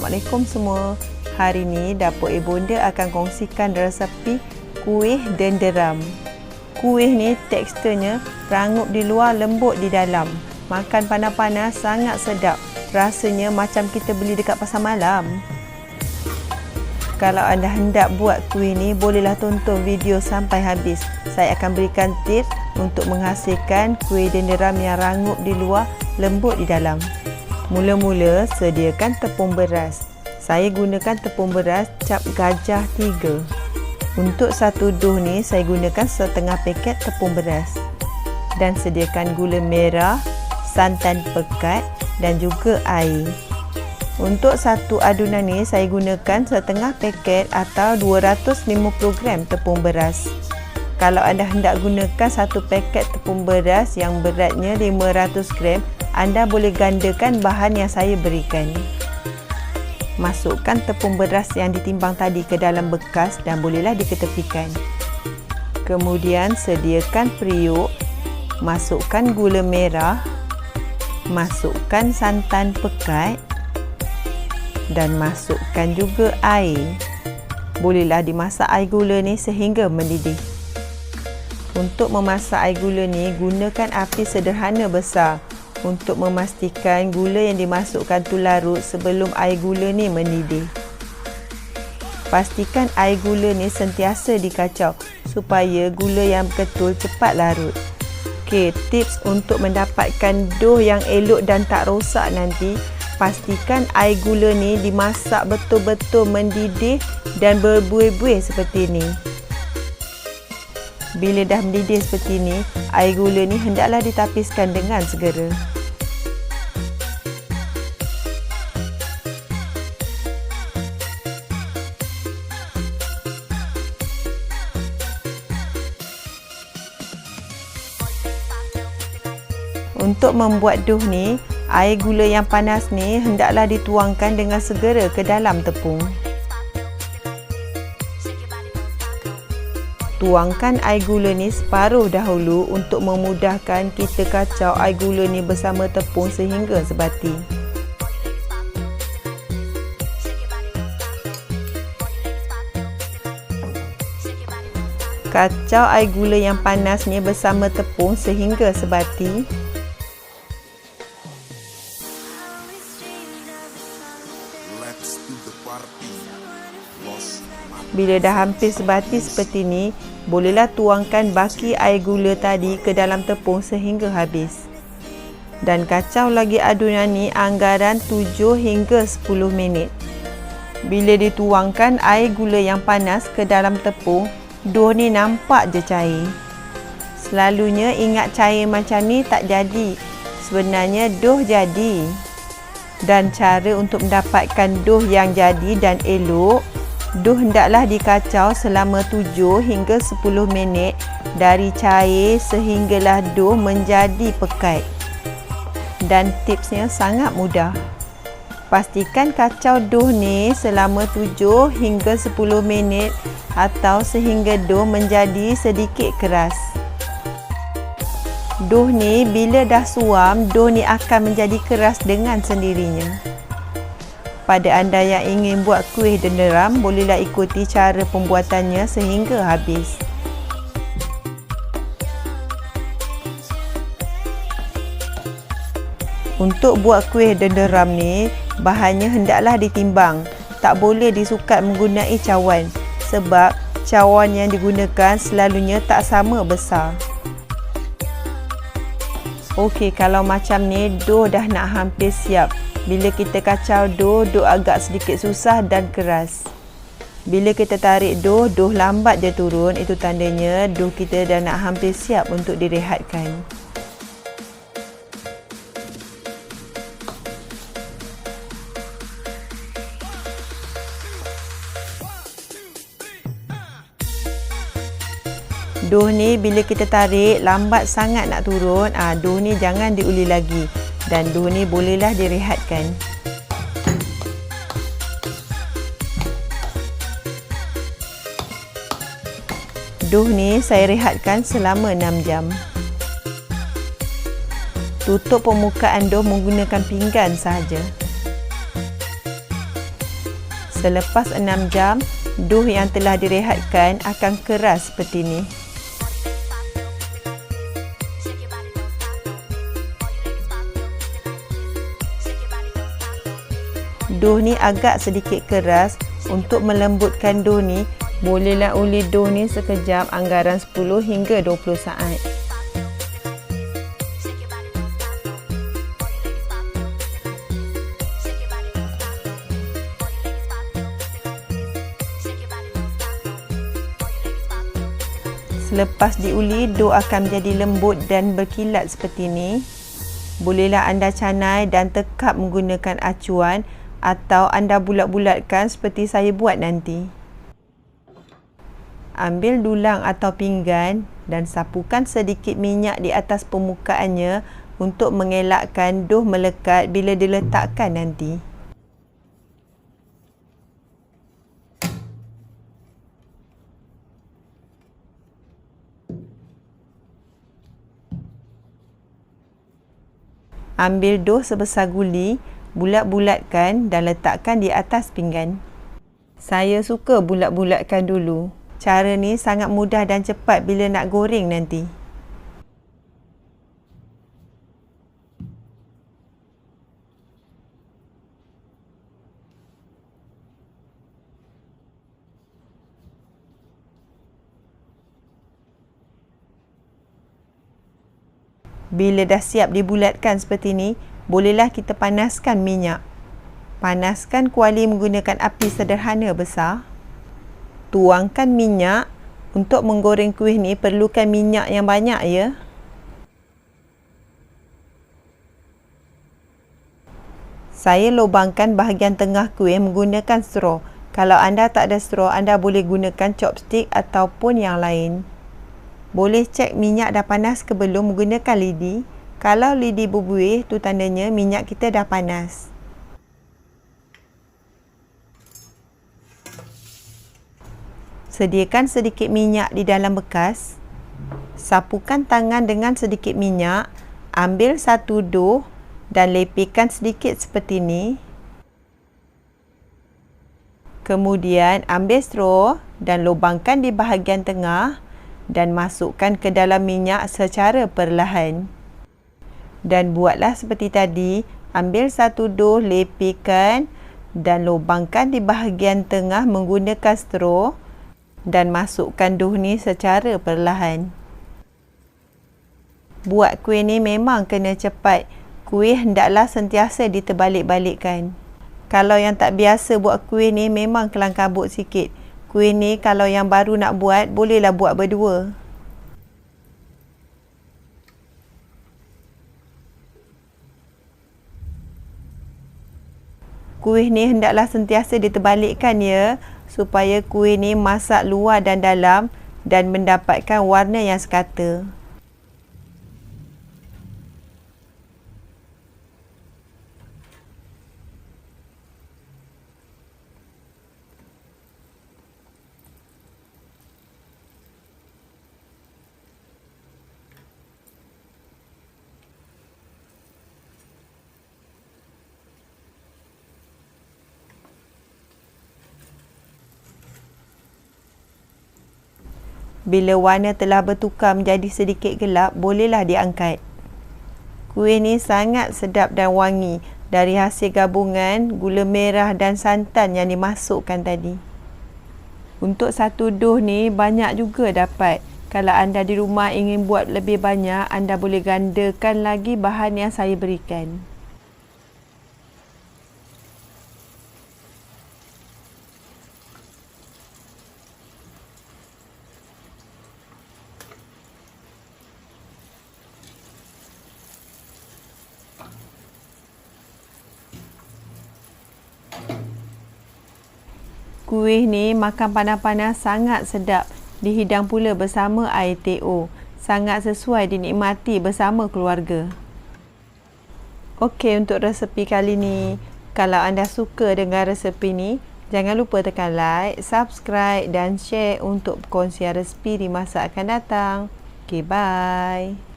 Assalamualaikum semua. Hari ni dapur Ibunda akan kongsikan resepi kuih denderam. Kuih ni teksturnya rangup di luar, lembut di dalam. Makan panas-panas sangat sedap. Rasanya macam kita beli dekat pasar malam. Kalau anda hendak buat kuih ni, bolehlah tonton video sampai habis. Saya akan berikan tips untuk menghasilkan kuih denderam yang rangup di luar, lembut di dalam. Mula-mula sediakan tepung beras. Saya gunakan tepung beras cap gajah 3. Untuk satu duh ni saya gunakan setengah paket tepung beras. Dan sediakan gula merah, santan pekat dan juga air. Untuk satu adunan ni saya gunakan setengah paket atau 250 gram tepung beras. Kalau anda hendak gunakan satu paket tepung beras yang beratnya 500 gram, anda boleh gandakan bahan yang saya berikan. Masukkan tepung beras yang ditimbang tadi ke dalam bekas dan bolehlah diketepikan. Kemudian sediakan periuk, masukkan gula merah, masukkan santan pekat dan masukkan juga air. Bolehlah dimasak air gula ni sehingga mendidih. Untuk memasak air gula ni, gunakan api sederhana besar untuk memastikan gula yang dimasukkan tu larut sebelum air gula ni mendidih. Pastikan air gula ni sentiasa dikacau supaya gula yang betul cepat larut. Okey, tips untuk mendapatkan dough yang elok dan tak rosak nanti, pastikan air gula ni dimasak betul-betul mendidih dan berbuih-buih seperti ni. Bila dah mendidih seperti ni, air gula ni hendaklah ditapiskan dengan segera. Untuk membuat dough ni, air gula yang panas ni hendaklah dituangkan dengan segera ke dalam tepung. Tuangkan air gula ni separuh dahulu untuk memudahkan kita kacau air gula ni bersama tepung sehingga sebati. Kacau air gula yang panas ni bersama tepung sehingga sebati. Bila dah hampir sebati seperti ni, bolehlah tuangkan baki air gula tadi ke dalam tepung sehingga habis. Dan kacau lagi adunan ni anggaran 7 hingga 10 minit. Bila dituangkan air gula yang panas ke dalam tepung, dough ni nampak je cair. Selalunya ingat cair macam ni tak jadi. Sebenarnya dough jadi. Dan cara untuk mendapatkan dough yang jadi dan elok, dough hendaklah dikacau selama 7 hingga 10 minit dari cair sehinggalah dough menjadi pekat. Dan tipsnya sangat mudah. Pastikan kacau dough ni selama 7 hingga 10 minit atau sehingga dough menjadi sedikit keras. Dough ni bila dah suam, dough ni akan menjadi keras dengan sendirinya. Pada anda yang ingin buat kuih denderam, bolehlah ikuti cara pembuatannya sehingga habis. Untuk buat kuih denderam ni, bahannya hendaklah ditimbang. Tak boleh disukat menggunakan cawan sebab cawan yang digunakan selalunya tak sama besar. Okey, kalau macam ni, dough dah nak hampir siap. Bila kita kacau dough agak sedikit susah dan keras. Bila kita tarik dough lambat je turun, itu tandanya dough kita dah nak hampir siap untuk direhatkan. Dough ni bila kita tarik lambat sangat nak turun, dough ni jangan diuli lagi. Dan dough ni bolehlah direhatkan. Dough ni saya rehatkan selama 6 jam. Tutup permukaan dough menggunakan pinggan sahaja. Selepas 6 jam, dough yang telah direhatkan akan keras seperti ini. Dough ni agak sedikit keras. Untuk melembutkan dough ni, bolehlah uli dough ni sekejap, anggaran 10 hingga 20 saat. Selepas diuli, dough akan menjadi lembut dan berkilat seperti ini. Bolehlah anda canai dan tekap menggunakan acuan atau anda bulat-bulatkan seperti saya buat nanti. Ambil dulang atau pinggan dan sapukan sedikit minyak di atas permukaannya untuk mengelakkan dough melekat bila diletakkan nanti. Ambil dough sebesar guli, bulat-bulatkan dan letakkan di atas pinggan. Saya suka bulat-bulatkan dulu. Cara ni sangat mudah dan cepat bila nak goreng nanti. Bila dah siap dibulatkan seperti ni, bolehlah kita panaskan minyak. Panaskan kuali menggunakan api sederhana besar. Tuangkan minyak. Untuk menggoreng kuih ni perlukan minyak yang banyak ya. Saya lubangkan bahagian tengah kuih menggunakan straw. Kalau anda tak ada straw, anda boleh gunakan chopstick ataupun yang lain. Boleh cek minyak dah panas ke belum menggunakan lidi. Kalau lidi berbuih, tu tandanya minyak kita dah panas. Sediakan sedikit minyak di dalam bekas. Sapukan tangan dengan sedikit minyak. Ambil satu dough dan lepihkan sedikit seperti ini. Kemudian ambil straw dan lubangkan di bahagian tengah dan masukkan ke dalam minyak secara perlahan. Dan buatlah seperti tadi, ambil satu dough, lepihkan dan lubangkan di bahagian tengah menggunakan straw dan masukkan dough ni secara perlahan. Buat kuih ni memang kena cepat. Kuih hendaklah sentiasa diterbalik-balikkan. Kalau yang tak biasa buat kuih ni memang kelang kabut sikit. Kuih ni kalau yang baru nak buat, bolehlah buat berdua. Kuih ni hendaklah sentiasa diterbalikkan ya, supaya kuih ni masak luar dan dalam dan mendapatkan warna yang sekata. Bila warna telah bertukar menjadi sedikit gelap, bolehlah diangkat. Kuih ni sangat sedap dan wangi dari hasil gabungan gula merah dan santan yang dimasukkan tadi. Untuk satu dough ni banyak juga dapat. Kalau anda di rumah ingin buat lebih banyak, anda boleh gandakan lagi bahan yang saya berikan. Kuih ni makan panas-panas sangat sedap. Dihidang pula bersama air teh-o. Sangat sesuai dinikmati bersama keluarga. Okey, untuk resepi kali ni, kalau anda suka dengan resepi ni, jangan lupa tekan like, subscribe dan share untuk perkongsian resepi di masa akan datang. Okey, bye.